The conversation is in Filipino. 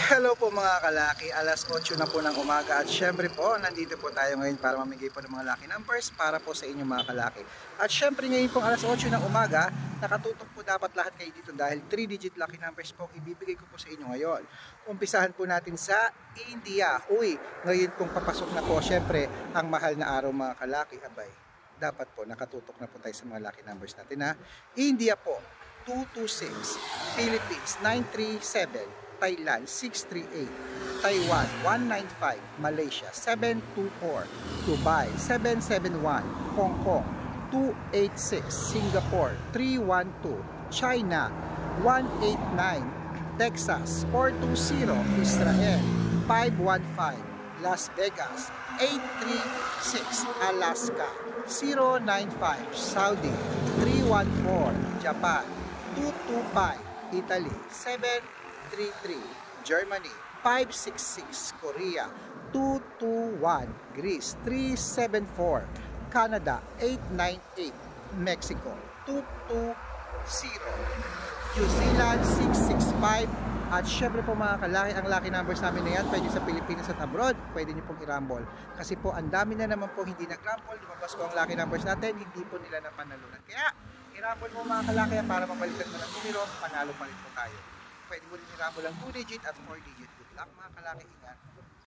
Hello po mga kalaki, alas 8 na po ng umaga at syempre po nandito po tayo ngayon para mamigay po ng mga lucky numbers para po sa inyo mga kalaki. At syempre ngayon po alas 8 ng umaga, nakatutok po dapat lahat kayo dito dahil 3-digit lucky numbers po ibibigay ko po sa inyo ngayon. Umpisahan po natin sa India. Uy, ngayon pong papasok na po syempre ang mahal na araw mga kalaki. Abay, dapat po nakatutok na po tayo sa mga lucky numbers natin ha. India po 226, Philippines 937, Thailand 638, Taiwan 195, Malaysia 724, Dubai 771, Hong Kong 286, Singapore 312, China 189, Texas 420, Israel 515, Las Vegas 836, Alaska 095, Saudi 314, Japan 225, Italy 733, Germany 566, Korea 221, Greece 374, Canada 898, Mexico 220, New Zealand 665. At syempre po mga kalaki, ang lucky numbers namin na yan pwede sa Pilipinas at abroad, pwede nyo pong i-rumble kasi po ang dami na naman po hindi nag-rumble, lumabas po ang lucky numbers natin, hindi po nila napanalunan. Kaya i-rumble mo mga kalaki para mabalikan mo ng numero, panalo pa rin po tayo. Pwede mo rin i-rumble ang 2-digit at 4-digit. Good luck mga kalaki, ingat.